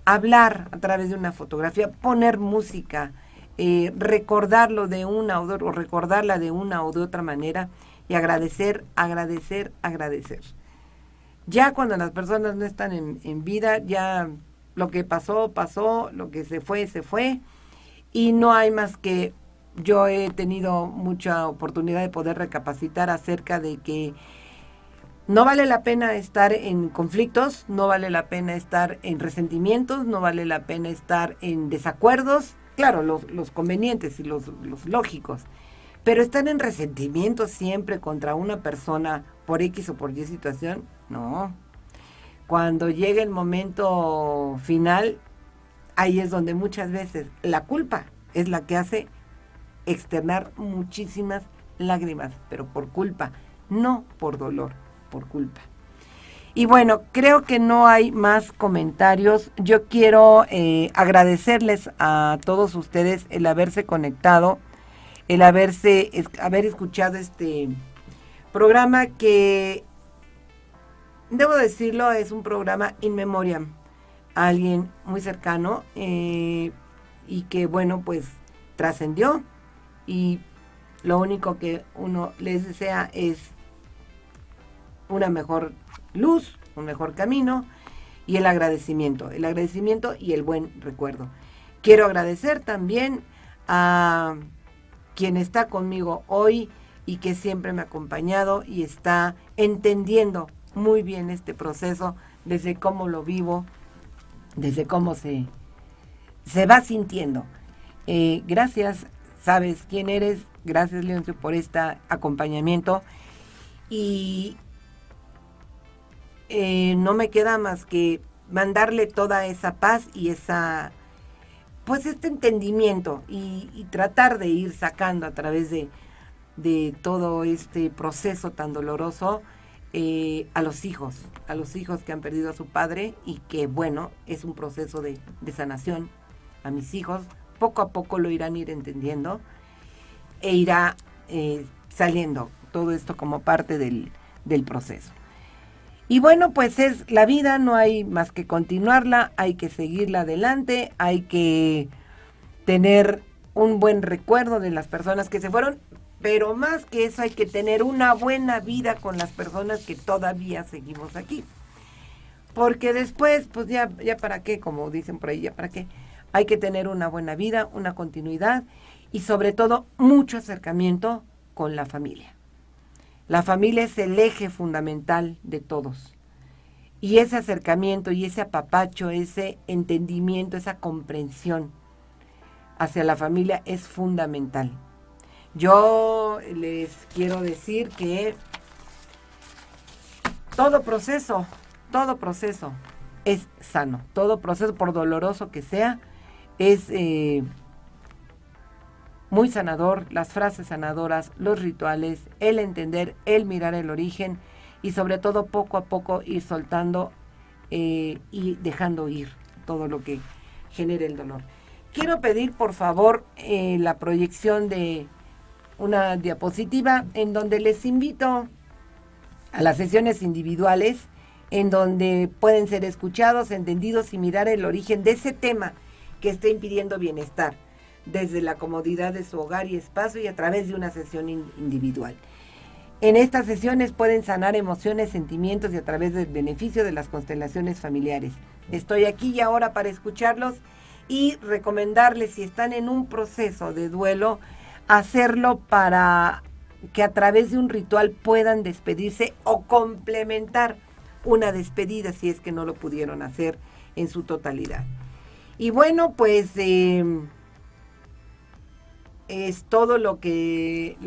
hablar a través de una fotografía, poner música, recordarlo de una o recordarla de una o de otra manera, y agradecer. Ya cuando las personas no están en vida, ya lo que pasó, lo que se fue, y no hay más que... Yo he tenido mucha oportunidad de poder recapacitar acerca de que no vale la pena estar en conflictos, no vale la pena estar en resentimientos, no vale la pena estar en desacuerdos, claro, los convenientes y los lógicos, pero estar en resentimiento siempre contra una persona por X o por Y situación, no. Cuando llega el momento final, ahí es donde muchas veces la culpa es la que hace externar muchísimas lágrimas, pero por culpa, no por dolor, por culpa. Y bueno, creo que no hay más comentarios. Yo quiero agradecerles a todos ustedes el haberse conectado, el haber escuchado este programa que, debo decirlo, es un programa in memoriam a alguien muy cercano, y que, bueno, pues trascendió, y lo único que uno les desea es una mejor luz, un mejor camino, y el agradecimiento y el buen recuerdo. Quiero agradecer también a quien está conmigo hoy y que siempre me ha acompañado y está entendiendo muy bien este proceso, desde cómo lo vivo, desde cómo se va sintiendo. Gracias, sabes quién eres. Gracias, Leoncio, por este acompañamiento. Y no me queda más que mandarle toda esa paz y este entendimiento, y tratar de ir sacando a través de todo este proceso tan doloroso a los hijos que han perdido a su padre, y que, bueno, es un proceso de sanación. A mis hijos poco a poco lo irán entendiendo, e irá saliendo todo esto como parte del proceso. Y bueno, pues es la vida, no hay más que continuarla, hay que seguirla adelante, hay que tener un buen recuerdo de las personas que se fueron, pero más que eso hay que tener una buena vida con las personas que todavía seguimos aquí. Porque después, pues ya para qué, como dicen por ahí, ya para qué. Hay que tener una buena vida, una continuidad, y sobre todo mucho acercamiento con la familia. La familia es el eje fundamental de todos. Y ese acercamiento y ese apapacho, ese entendimiento, esa comprensión hacia la familia es fundamental. Yo les quiero decir que todo proceso es sano. Todo proceso, por doloroso que sea, es muy sanador. Las frases sanadoras, los rituales, el entender, el mirar el origen, y sobre todo poco a poco ir soltando y dejando ir todo lo que genere el dolor. Quiero pedir, por favor, la proyección de una diapositiva en donde les invito a las sesiones individuales, en donde pueden ser escuchados, entendidos y mirar el origen de ese tema que está impidiendo bienestar, desde la comodidad de su hogar y espacio, y a través de una sesión individual. En estas sesiones pueden sanar emociones, sentimientos, y a través del beneficio de las constelaciones familiares. Estoy aquí y ahora para escucharlos y recomendarles, si están en un proceso de duelo, hacerlo para que a través de un ritual puedan despedirse o complementar una despedida si es que no lo pudieron hacer en su totalidad. Y bueno, pues es todo lo que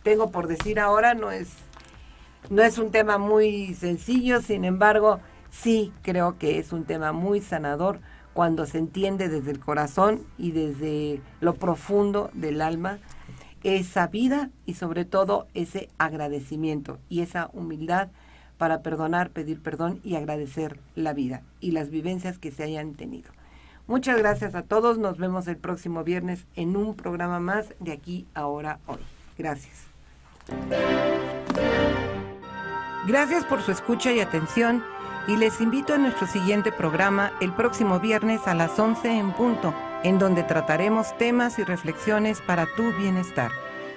tengo por decir ahora. No es un tema muy sencillo, sin embargo, sí creo que es un tema muy sanador cuando se entiende desde el corazón y desde lo profundo del alma esa vida y sobre todo ese agradecimiento y esa humildad para perdonar, pedir perdón y agradecer la vida y las vivencias que se hayan tenido. Muchas gracias a todos, nos vemos el próximo viernes en un programa más de Aquí, Ahora, Hoy. Gracias. Gracias por su escucha y atención y les invito a nuestro siguiente programa el próximo viernes a las 11 en punto, en donde trataremos temas y reflexiones para tu bienestar.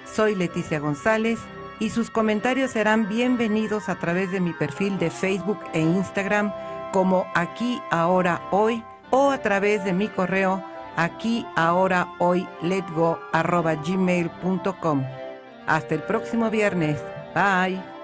Soy Leticia González y sus comentarios serán bienvenidos a través de mi perfil de Facebook e Instagram como Aquí, Ahora, Hoy o a través de mi correo aquiahorahoyletgo@gmail.com. Hasta el próximo viernes. Bye.